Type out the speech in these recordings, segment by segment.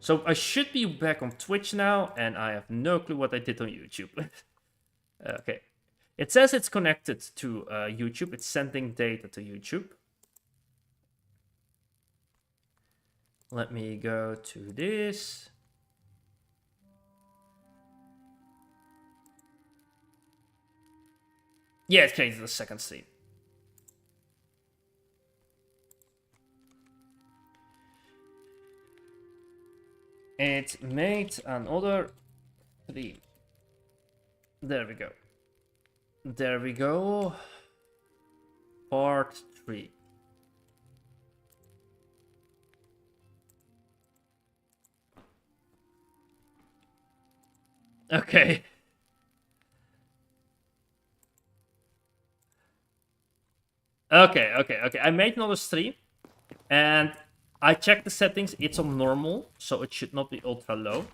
So I should be back on Twitch now, and I have no clue what I did on YouTube. Okay. It says it's connected to YouTube. It's sending data to YouTube. Let me go to this. Yeah, it created the second stream. It made another 3. There we go. There we go. Part 3. Okay. Okay. I made another stream, and I checked the settings. It's on normal, so it should not be ultra low.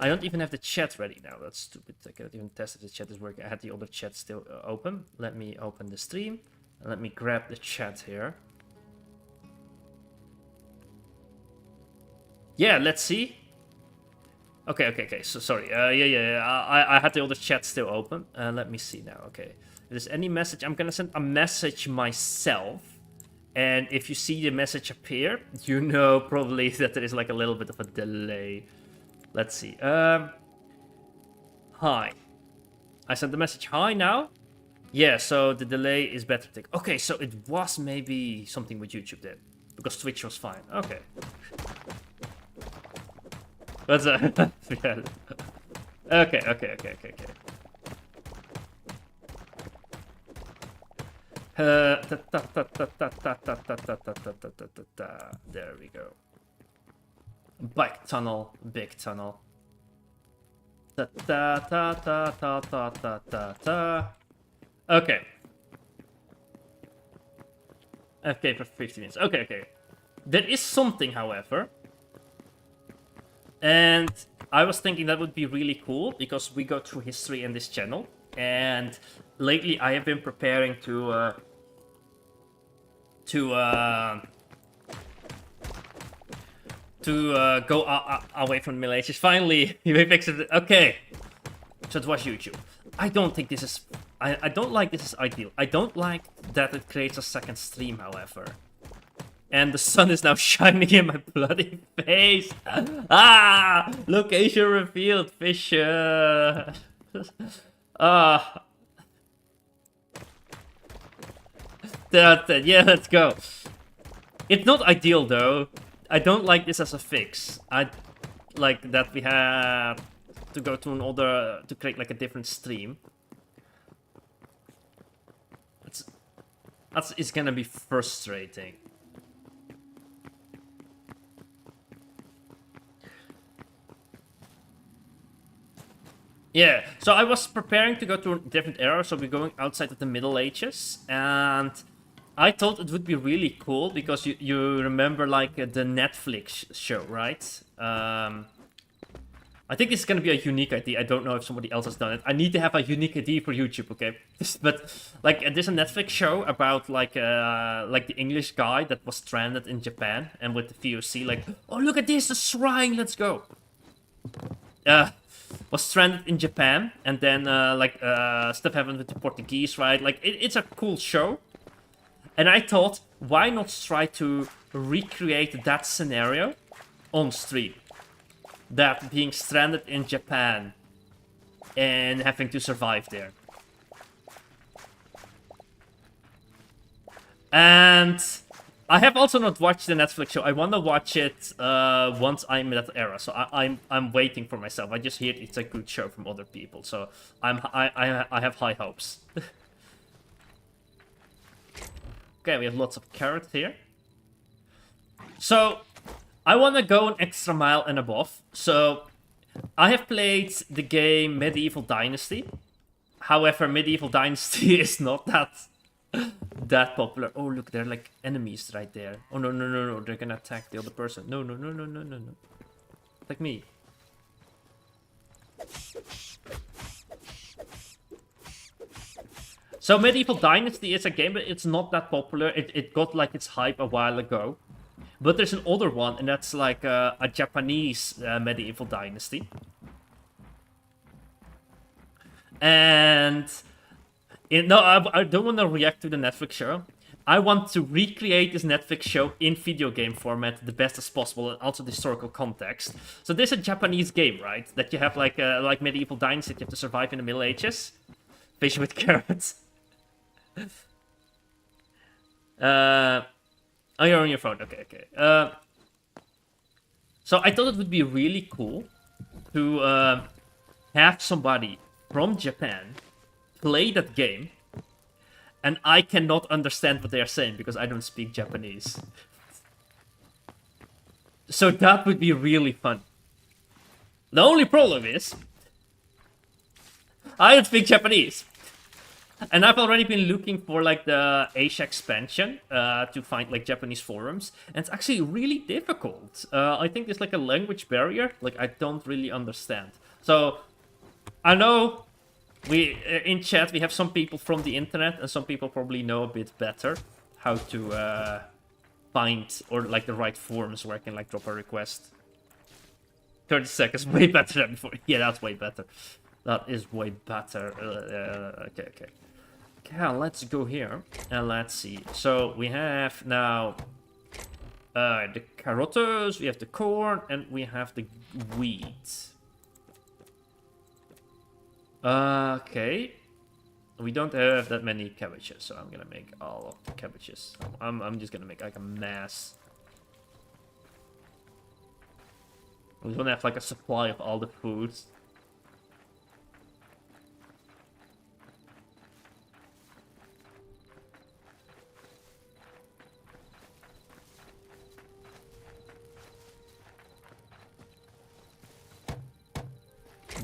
I don't even have the chat ready now. That's stupid. I can't even test if the chat is working. I had the other chat still open. Let me open the stream, and let me grab the chat here. Yeah, let's see. Okay. So sorry. Yeah. I had the other chat still open. Let me see now. Okay. If there's any message, I'm gonna send a message myself. And if you see the message appear, you know probably that there is like a little bit of a delay. Let's see. Hi. I sent the message hi now. Yeah, so the delay is better. Okay, so it was maybe something with YouTube then. Because Twitch was fine. Okay. What's that? Yeah. Okay. There we go. Bike tunnel, big tunnel. Okay. FK for 50 minutes. Okay. There is something, however. And I was thinking that would be really cool because we go through history in this channel. And lately I have been preparing to go away from the Middle Ages. Finally, we fixed it. Okay, so it was YouTube. I don't think this is... I don't like this is ideal. I don't like that it creates a second stream, however. And the sun is now shining in my bloody face. Ah! Location revealed, fish. Yeah, let's go. It's not ideal, though. I don't like this as a fix. I like that we have to go to another... to create, like, a different stream. It's gonna be frustrating. Yeah, so I was preparing to go to a different era, so we're going outside of the Middle Ages, and I thought it would be really cool, because you remember, like, the Netflix show, right? I think this is gonna be a unique idea. I don't know if somebody else has done it. I need to have a unique idea for YouTube, okay? But, like, there's a Netflix show about, like the English guy that was stranded in Japan, and with the VOC, like, oh, look at this, a shrine, let's go! Was stranded in Japan, and then stuff happened with the Portuguese, right? Like it's a cool show, and I thought, why not try to recreate that scenario on stream? That being stranded in Japan and having to survive there. And I have also not watched the Netflix show. I want to watch it once I'm in that era. So I'm waiting for myself. I just hear it's a good show from other people. So I have high hopes. Okay, we have lots of carrots here. So I want to go an extra mile and above. So I have played the game Medieval Dynasty. However, Medieval Dynasty is not that popular. Oh, look, they're like enemies right there. Oh, no. They're gonna attack the other person. No. Attack me. So Medieval Dynasty is a game, but it's not that popular. It got like its hype a while ago. But there's an older one, and that's like a Japanese medieval dynasty. And no, I don't want to react to the Netflix show. I want to recreate this Netflix show in video game format the best as possible, and also the historical context. So there's a Japanese game, right? That you have like medieval dynasty that you have to survive in the Middle Ages. Fish with carrots. Oh, you're on your phone. Okay, okay. So I thought it would be really cool to have somebody from Japan play that game, and I cannot understand what they are saying because I don't speak Japanese. So that would be really fun. The only problem is I don't speak Japanese. And I've already been looking for like the Asia expansion to find like Japanese forums, and it's actually really difficult. I think there's like a language barrier, like I don't really understand. So I know we in chat we have some people from the internet, and some people probably know a bit better how to find or like the right forums where I can like drop a request. 30 seconds, way better than before. Yeah, that's way better. That is way better. Okay, okay. Okay, let's go here and let's see. So we have now the carrots, we have the corn, and we have the wheat. Okay. We don't have that many cabbages, so I'm gonna make all of the cabbages. I'm just gonna make like a mass. We don't have like a supply of all the foods.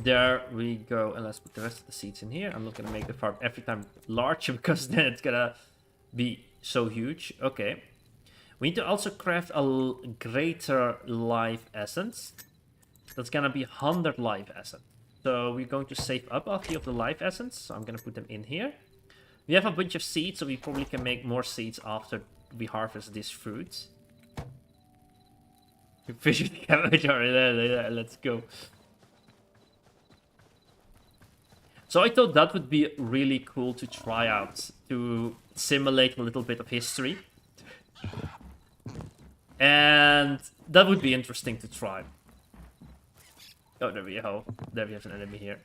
There we go, and let's put the rest of the seeds in here. I'm not gonna make the farm every time large because then it's gonna be so huge. Okay. We need to also craft a greater life essence. That's gonna be 100 life essence. So we're going to save up a few of the life essence. So I'm gonna put them in here. We have a bunch of seeds, so we probably can make more seeds after we harvest these fruits. Fish with cabbage already there. Let's go. So I thought that would be really cool to try out, to simulate a little bit of history. And that would be interesting to try. Oh, there we go. There we have an enemy here.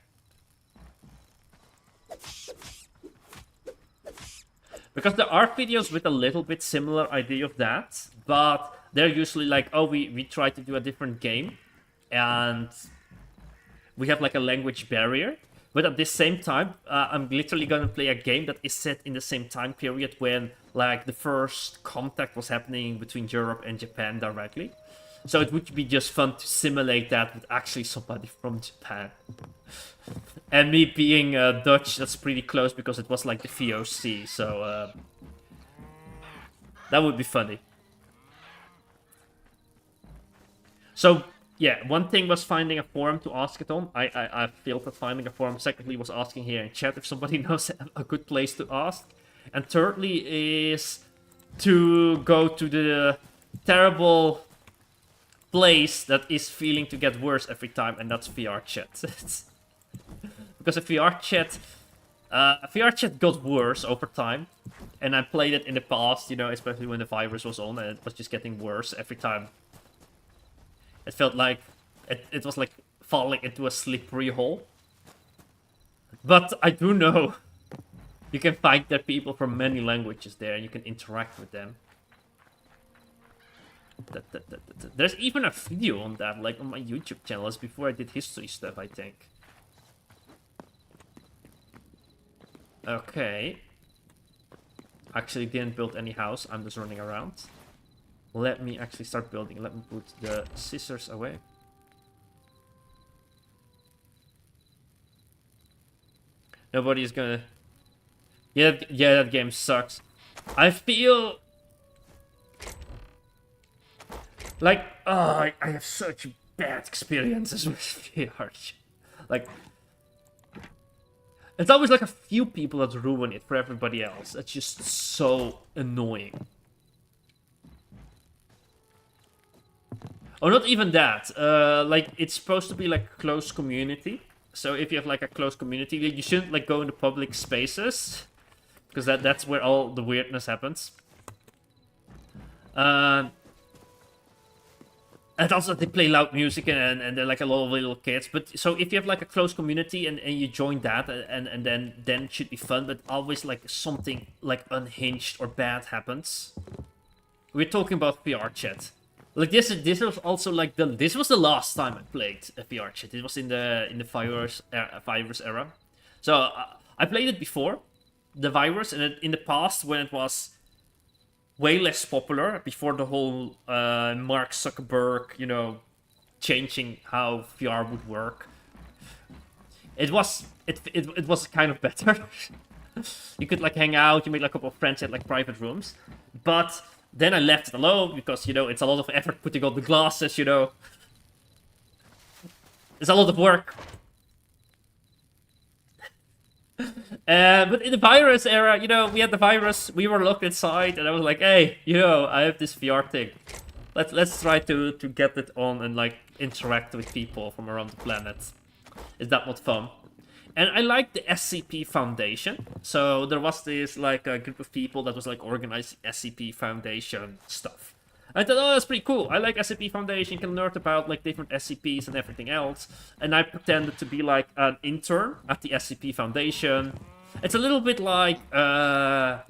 Because there are videos with a little bit similar idea of that, but they're usually like, oh, we try to do a different game, and we have like a language barrier. But at the same time, I'm literally gonna play a game that is set in the same time period when like the first contact was happening between Europe and Japan directly. So it would be just fun to simulate that with actually somebody from Japan. And me being Dutch, that's pretty close because it was like the VOC, so that would be funny. So yeah, one thing was finding a forum to ask it on. I failed at finding a forum. Secondly was asking here in chat if somebody knows a good place to ask. And thirdly is to go to the terrible place that is feeling to get worse every time, and that's VR chat. Because a VR chat got worse over time, and I played it in the past, you know, especially when the virus was on, and it was just getting worse every time. It felt like it was like falling into a slippery hole. But I do know you can find that people from many languages there, and you can interact with them. There's even a video on that, like on my YouTube channel. It's before I did history stuff, I think. Okay. Actually didn't build any house, I'm just running around. Let me actually start building. Let me put the scissors away. Nobody's gonna... Yeah, that game sucks. I feel... like, oh, I have such bad experiences with VR. Like... it's always like a few people that ruin it for everybody else. It's just so annoying. Or not even that. Like, it's supposed to be like a close community. So if you have like a close community, you shouldn't like go into public spaces, because that's where all the weirdness happens. And also they play loud music and they're like a lot of little kids. But so if you have like a close community and you join that and then it should be fun, but always like something like unhinged or bad happens. We're talking about VR chat. Like this was also like this was the last time I played a VR chat. It was in the virus era. So I played it before the virus, and in the past when it was way less popular, before the whole Mark Zuckerberg, changing how VR would work. It was kind of better. You could like hang out, you made like a couple of friends at like private rooms, but then I left it alone because it's a lot of effort putting on the glasses. It's a lot of work. But in the virus era, we had the virus, we were locked inside, and I was like, hey, I have this VR thing. Let's try to get it on and like interact with people from around the planet. Is that not fun? And I like the SCP Foundation. So there was this like a group of people that was like organizing SCP Foundation stuff. I thought, oh, that's pretty cool. I like SCP Foundation, you can learn about like different SCPs and everything else. And I pretended to be like an intern at the SCP Foundation. It's a little bit like GTA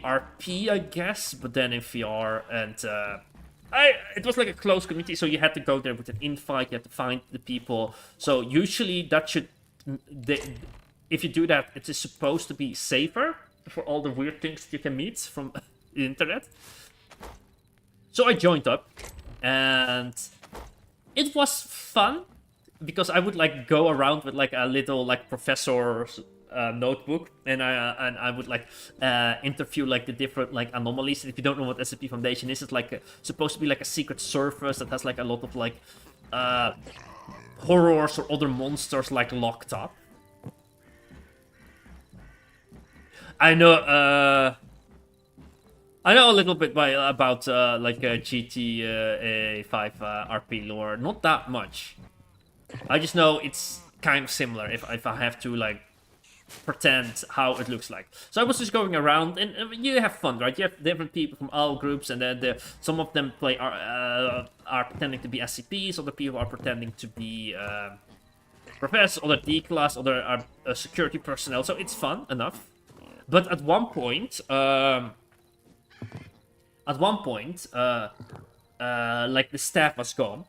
RP, I guess, but then in VR. And it was like a close community, so you had to go there with an invite, you had to find the people. So usually that should... if you do that, it is supposed to be safer for all the weird things you can meet from the internet. So I joined up, and it was fun, because I would like go around with like a little like professor's notebook, and I would like interview like the different like anomalies. If you don't know what SCP Foundation is, it's like supposed to be like a secret service that has like a lot of like horrors or other monsters like locked up. I know a little bit about like GTA 5 RP lore. Not that much. I just know it's kind of similar if I have to like pretend how it looks like. So I was just going around, and you have fun, right? You have different people from all groups, and then some of them are pretending to be SCPs, other people are pretending to be professors, other D-class, other are security personnel. So it's fun enough. But at one point, like the staff was gone.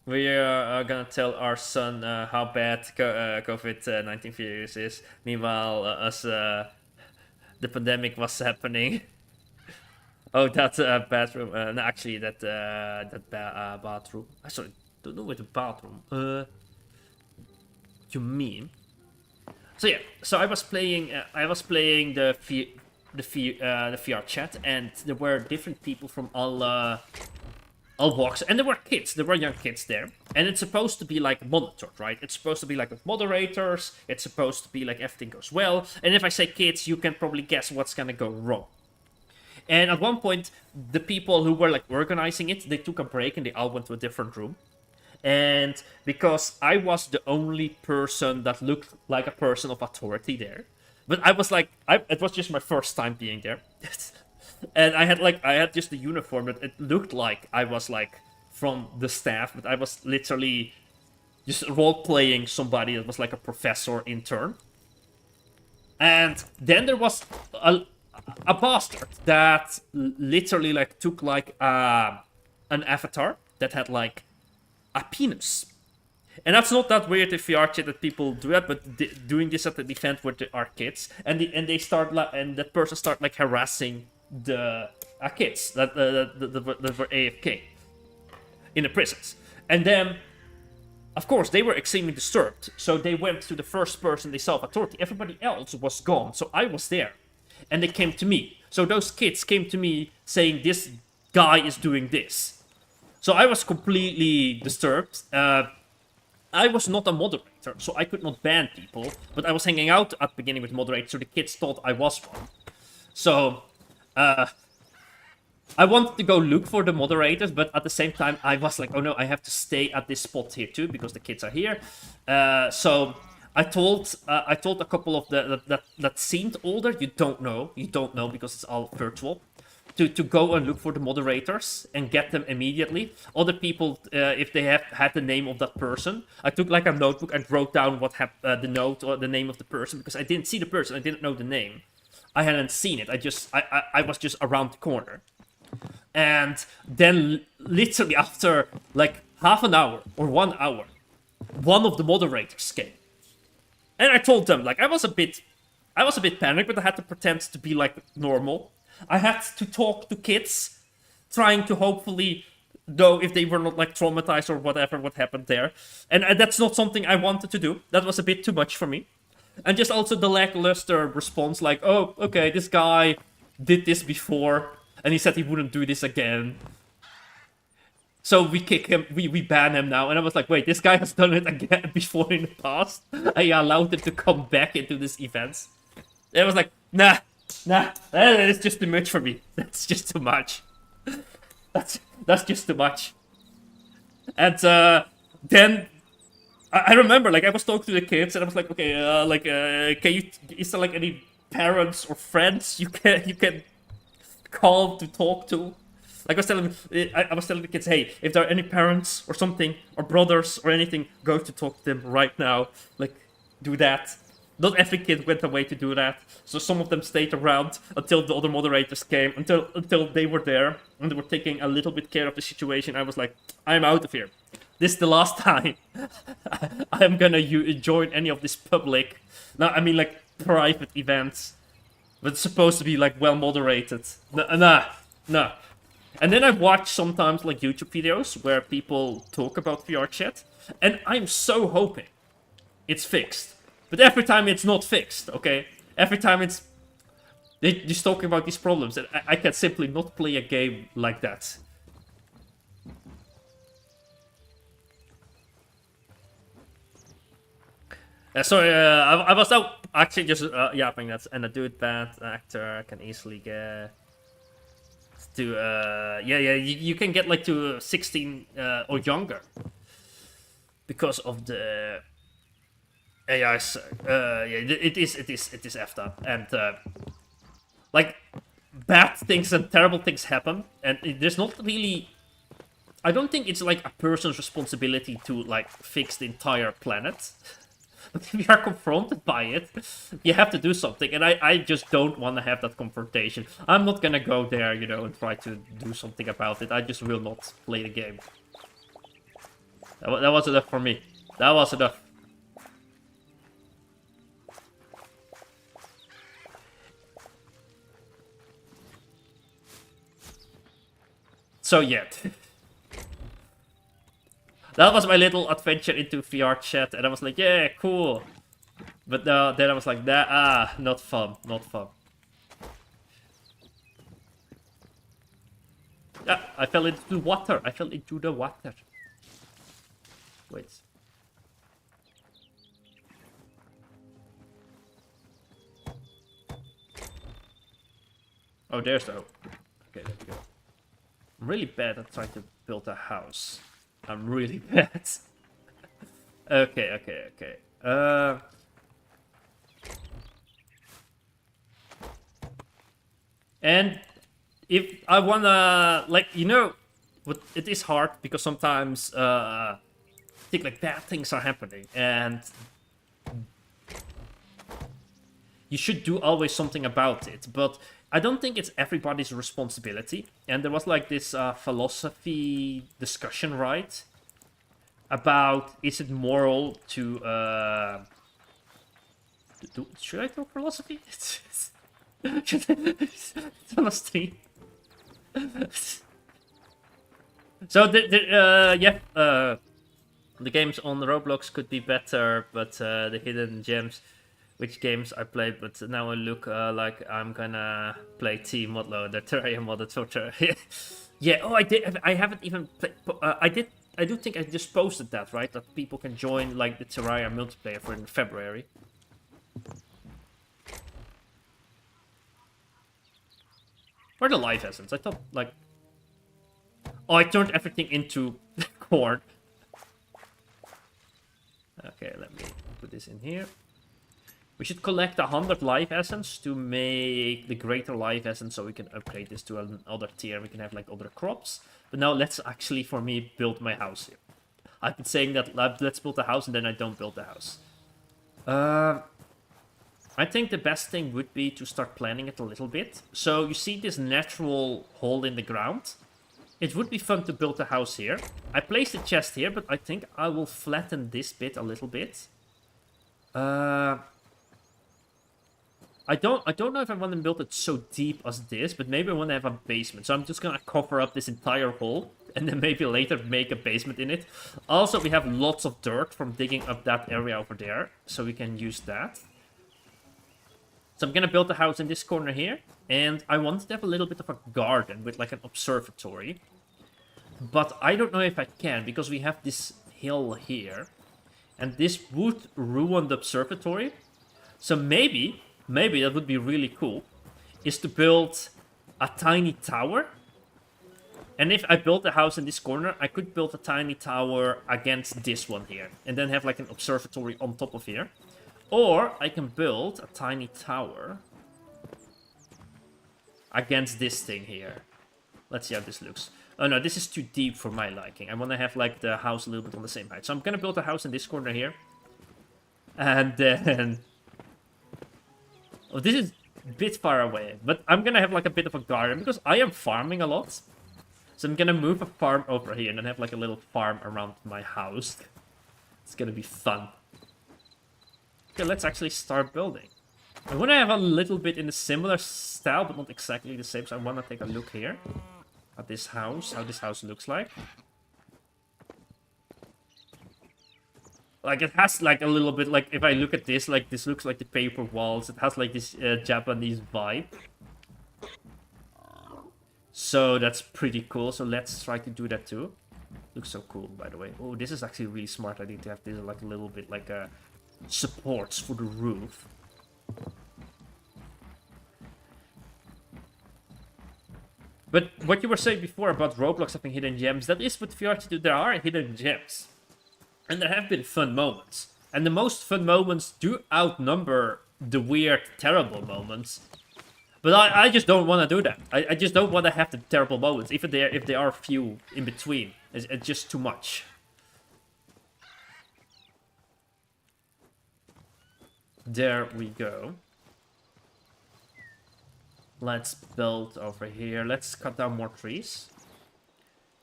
We are gonna tell our son how bad COVID-19 virus is. Meanwhile, the pandemic was happening. Oh, that bathroom. No, actually, that bathroom. Sorry, don't know what the bathroom. You mean? So yeah, so I was playing the VR chat, and there were different people from all walks, and there were kids, there were young kids there, and it's supposed to be like monitored, right? It's supposed to be like with moderators, it's supposed to be like everything goes well, and if I say kids, you can probably guess what's gonna go wrong. And at one point, the people who were like organizing it, they took a break and they all went to a different room. And because I was the only person that looked like a person of authority there, but I was like, it was just my first time being there. And I had just the uniform, but it looked like I was like from the staff, but I was literally just role-playing somebody that was like a professor intern. And then there was a bastard that literally like took like an avatar that had like a penis. And that's not that weird if VR chat that people do that, but doing this at the event where there are kids, and they start and that person start like harassing the kids that were AFK in the prisons. And then, of course, they were extremely disturbed, so they went to the first person they saw of authority. Everybody else was gone, so I was there. And they came to me. So those kids came to me saying, this guy is doing this. So I was completely disturbed. I was not a moderator, so I could not ban people, but I was hanging out at the beginning with moderators, so the kids thought I was one. So, I wanted to go look for the moderators, but at the same time, I was like, oh no, I have to stay at this spot here too because the kids are here. So I told a couple of that seemed older. You don't know because it's all virtual. To go and look for the moderators and get them immediately. Other people, if they have had the name of that person, I took like a notebook and wrote down what the note or the name of the person because I didn't see the person, I didn't know the name, I hadn't seen it. I was just around the corner, and then literally after like half an hour or 1 hour, one of the moderators came, and I told them like I was a bit panicked, but I had to pretend to be like normal. I had to talk to kids, trying to hopefully know if they were not like traumatized or whatever what happened there. And that's not something I wanted to do. That was a bit too much for me. And just also the lackluster response, like, oh, okay, this guy did this before, and he said he wouldn't do this again. So we kick him, we ban him now. And I was like, wait, this guy has done it again before in the past. I allowed him to come back into this event. And I was like, nah, that's just too much for me. That's just too much. That's just too much. And then I remember, like, I was talking to the kids, and I was like, okay, is there like any parents or friends you can call to talk to? Like I was telling the kids, hey, if there are any parents or something, or brothers or anything, go to talk to them right now. Like, do that. Not every kid went away to do that, so some of them stayed around until the other moderators came, until they were there, and they were taking a little bit care of the situation. I was like, I'm out of here. This is the last time I'm gonna join any of this public, now I mean like private events, but it's supposed to be like well moderated. Nah. And then I watch sometimes like YouTube videos where people talk about VR chat, and I'm so hoping it's fixed. But every time it's not fixed, okay? Every time they're just talking about these problems, and I can simply not play a game like that. Sorry, I was now actually just yapping that, and a dude bad actor can easily get to you can get like to 16 or younger because of the AI's, it is effed up, and like bad things and terrible things happen, and there's not really. I don't think it's like a person's responsibility to like fix the entire planet. But if you are confronted by it, you have to do something, and I just don't want to have that confrontation. I'm not gonna go there, you know, and try to do something about it. I just will not play the game. That was enough for me. That was enough. So yeah, that was my little adventure into VR chat, and I was like, yeah, cool. But then I was like, not fun, not fun. Yeah, I fell into the water. Wait. Oh, there's the hope. Okay, there we go. I'm really bad at trying to build a house. I'm really bad. Okay. And if I wanna, like, you know, but it is hard because sometimes I think like bad things are happening, and you should do always something about it, but I don't think it's everybody's responsibility. And there was like this philosophy discussion, right? About is it moral to should I talk philosophy? It's on a stream. So the games on Roblox could be better, but the hidden gems. Which games I played, but now I look like I'm gonna play Team Modlo, the Terraria modded torture. Yeah, oh, I haven't even played. I do think I just posted that, right? That people can join like the Terraria multiplayer for in February. Or the life essence. I thought, like... Oh, I turned everything into corn. Okay, let me put this in here. We should collect 100 life essence to make the greater life essence so we can upgrade this to another tier. We can have, like, other crops. But now let's actually, for me, build my house here. I've been saying that let's build a house and then I don't build the house. I think the best thing would be to start planning it a little bit. So you see this natural hole in the ground? It would be fun to build a house here. I placed a chest here, but I think I will flatten this bit a little bit. I don't know if I want to build it so deep as this, but maybe I want to have a basement. So I'm just gonna cover up this entire hole and then maybe later make a basement in it. Also, we have lots of dirt from digging up that area over there, so we can use that. So I'm gonna build a house in this corner here, and I want to have a little bit of a garden with like an observatory. But I don't know if I can, because we have this hill here, and this would ruin the observatory. So maybe that would be really cool, is to build a tiny tower. And if I build a house in this corner, I could build a tiny tower against this one here, and then have like an observatory on top of here. Or I can build a tiny tower against this thing here. Let's see how this looks. Oh no, this is too deep for my liking. I want to have like the house a little bit on the same height. So I'm gonna build a house in this corner here. And then... Oh, this is a bit far away. But I'm gonna have like a bit of a garden because I am farming a lot. So I'm gonna move a farm over here and then have like a little farm around my house. It's gonna be fun. Okay, let's actually start building. I want to have a little bit in a similar style, but not exactly the same. So I want to take a look here at this house, how this house looks like. Like, it has like a little bit, like, if I look at this, like, this looks like the paper walls. It has like this Japanese vibe. So that's pretty cool. So let's try to do that too. Looks so cool, by the way. Oh, this is actually really smart. I need to have this like a little bit like a... supports for the roof. But what you were saying before about Roblox having hidden gems, that is what VR do. There are hidden gems. And there have been fun moments. And the most fun moments do outnumber the weird, terrible moments. But I just don't want to do that. I just don't want to have the terrible moments, even if there are few in between. It's just too much. There we go. Let's build over here. Let's cut down more trees.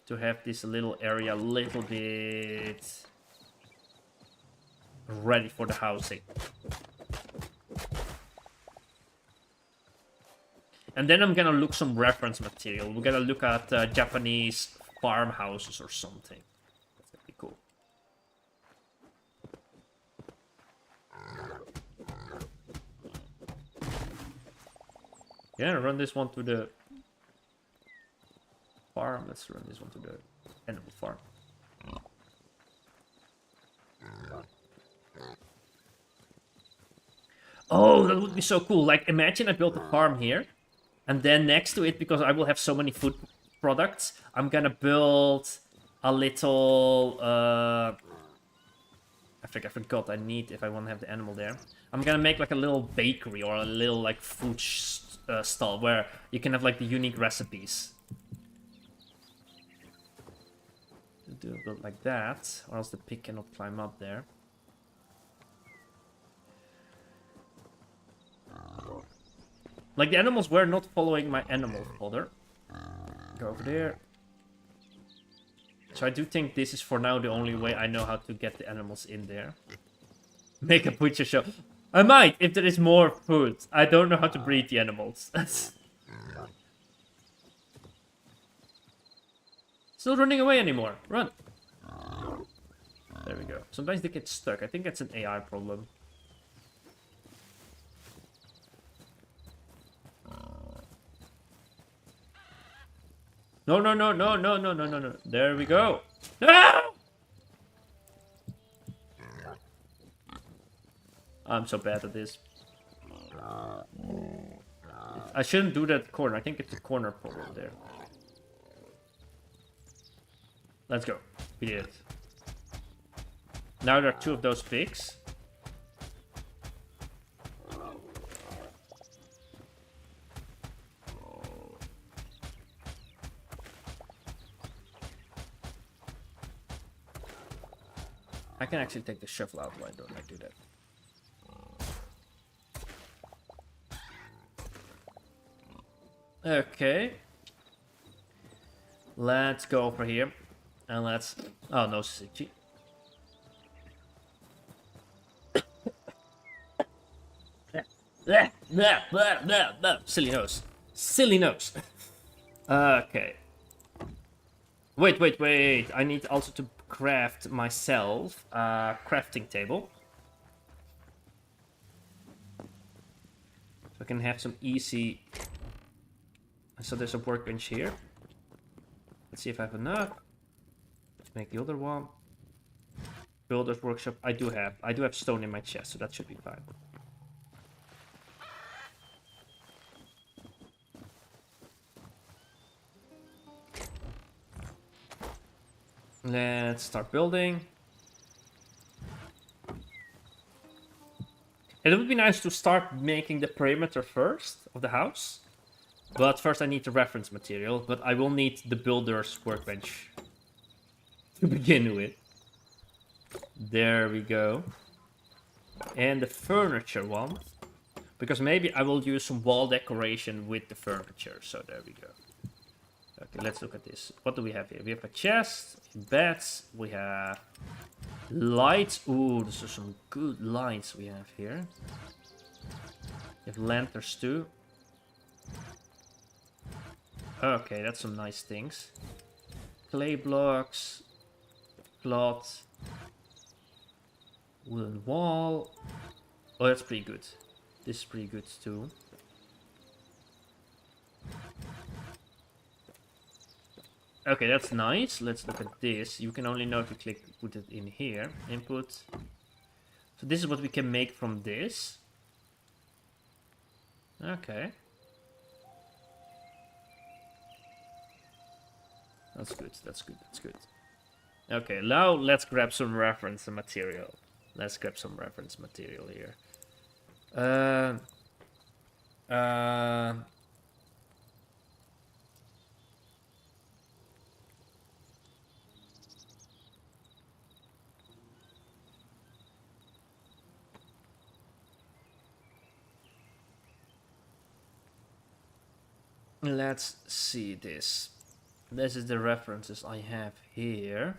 To have this little area a little bit... ready for the housing. And then I'm gonna look some reference material. We're gonna look at Japanese farmhouses or something. That's gonna be cool. Yeah, run this one to the farm. Let's run this one to the animal farm. Oh, that would be so cool. Like, imagine I built a farm here. And then next to it, because I will have so many food products, I'm gonna build a little... I forgot I need, if I want to have the animal there. I'm gonna make like a little bakery or a little like food stall where you can have like the unique recipes. Do a bit like that, or else the pig cannot climb up there. Like, the animals were not following my animal fodder. Go over there. So I do think this is for now the only way I know how to get the animals in there. Make a butcher show. I might, if there is more food. I don't know how to breed the animals. Still running away anymore. Run. There we go. Sometimes they get stuck. I think that's an AI problem. No, no, no, no, no, no, no, no, no. There we go. No! I'm so bad at this. I shouldn't do that corner. I think it's a corner problem there. Let's go. We did it. Now there are 2 of those pigs. I can actually take the shovel out. Why don't I do that? Okay. Let's go over here. And let's... Oh, no, CG. Silly nose. Silly nose. Okay. Wait. I need also to craft myself a crafting table. So I can have some easy... So there's a workbench here. Let's see if I have enough. Let's make the other one. Builder's workshop. I do have stone in my chest, so that should be fine. Let's start building. It would be nice to start making the perimeter first of the house. But first I need the reference material, but I will need the builder's workbench to begin with. There we go. And the furniture one. Because maybe I will use some wall decoration with the furniture. So there we go. Okay, let's look at this. What do we have here? We have a chest, beds, we have lights. Ooh, these are some good lights we have here. We have lanterns too. Okay, that's some nice things. Clay blocks, cloth, wooden wall. Oh, that's pretty good. This is pretty good too. Okay, that's nice. Let's look at this. You can only know if you put it in here. Input. So this is what we can make from this. Okay. That's good. Okay, now let's grab some reference material. Here. Let's see this. This is the references I have here.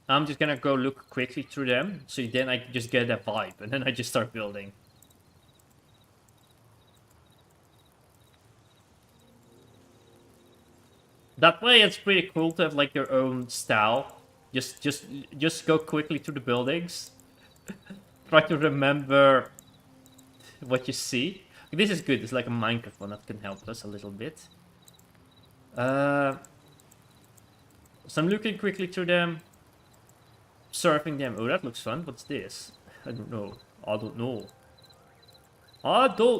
I'm just gonna go look quickly through them, so then I just get a vibe, and then I just start building. That way it's pretty cool to have like your own style. Just go quickly through the buildings. Try to remember what you see. This is good. It's like a Minecraft one that can help us a little bit. So I'm looking quickly through them. Surfing them. Oh, that looks fun. What's this? I don't know. I don't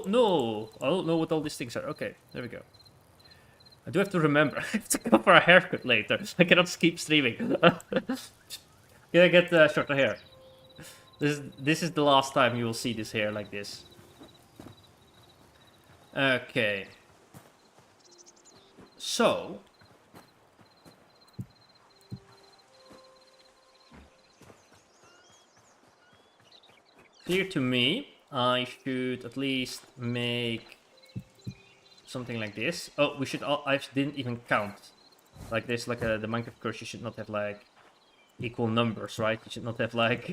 know what all these things are. Okay, there we go. I do have to remember. I have to go for a haircut later. I cannot keep streaming. Can I get shorter hair? This is the last time you will see this hair like this. Okay. So. Clear to me, I should at least make something like this. Oh, we should. I didn't even count. Like this, like the Minecraft curse, you should not have like equal numbers, right? You should not have like.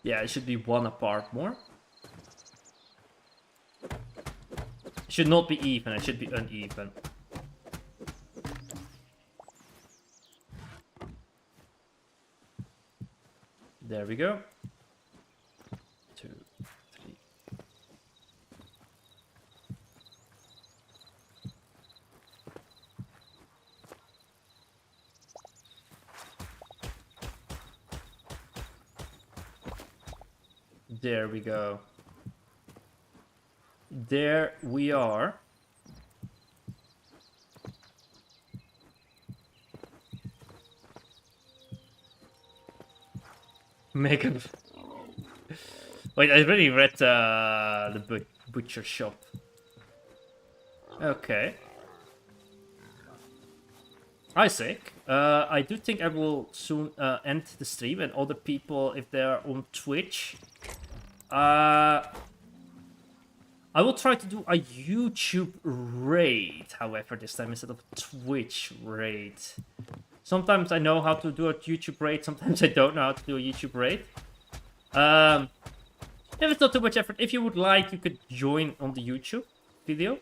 Yeah, it should be one apart more. It should not be even, it should be uneven. There we go. 2, 3. There we go. There we are. Megan. Wait, I already read the butcher shop. Okay. Isaac, I do think I will soon end the stream, and other people, if they're on Twitch, I will try to do a YouTube raid, however, this time instead of Twitch raid. Sometimes I know how to do a YouTube raid, sometimes I don't know how to do a YouTube raid. If it's not too much effort, if you would like, you could join on the YouTube video.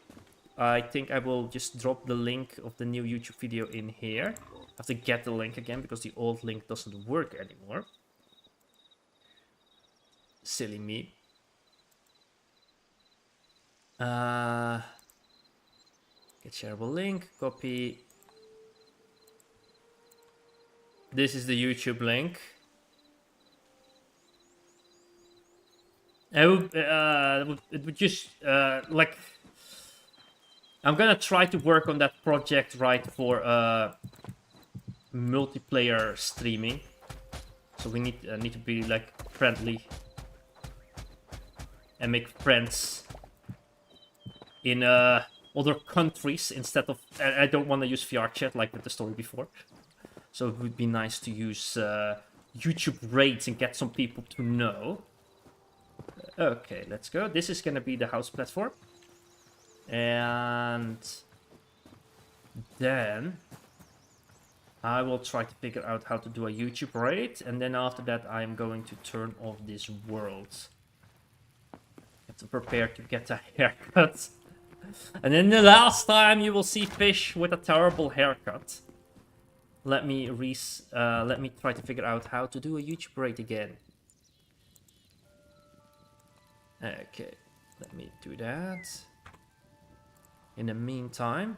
I think I will just drop the link of the new YouTube video in here. I have to get the link again because the old link doesn't work anymore. Silly me. Get shareable link, copy. This is the YouTube link. It would just like, I'm gonna try to work on that project right for multiplayer streaming. So we need to be like friendly and make friends in other countries instead of. I don't want to use VR chat like with the story before. So it would be nice to use YouTube raids and get some people to know. Okay, let's go. This is gonna be the house platform. And then I will try to figure out how to do a YouTube raid. And then after that, I'm going to turn off this world. Have to prepare to get a haircut. And then the last time you will see Fish with a terrible haircut. Let me try to figure out how to do a YouTube raid again. Okay, let me do that. In the meantime,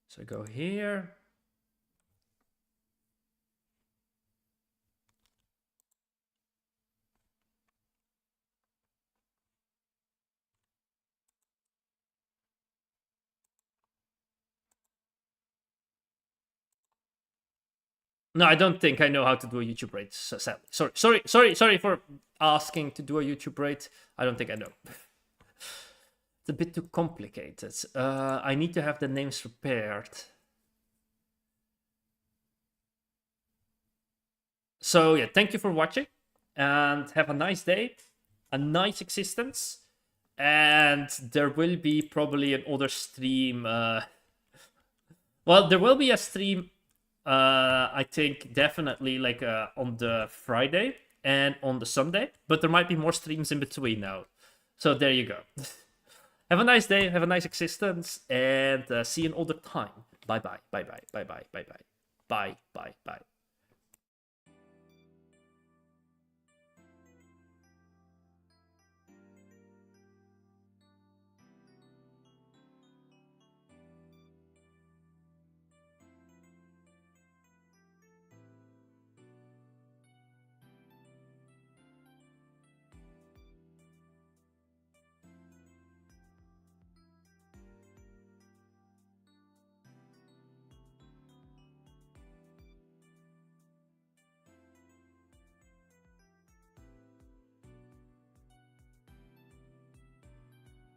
so go here. No, I don't think I know how to do a YouTube raid. So sadly, sorry for asking to do a YouTube raid. I don't think I know. It's a bit too complicated. I need to have the names prepared. So yeah, thank you for watching, and have a nice day, a nice existence, and there will be probably another stream. Well, there will be a stream. I think definitely like on the Friday and on the Sunday, but there might be more streams in between now. So there you go. Have a nice day, have a nice existence, and see you another time. Bye bye, bye bye, bye bye, bye bye, bye bye, bye.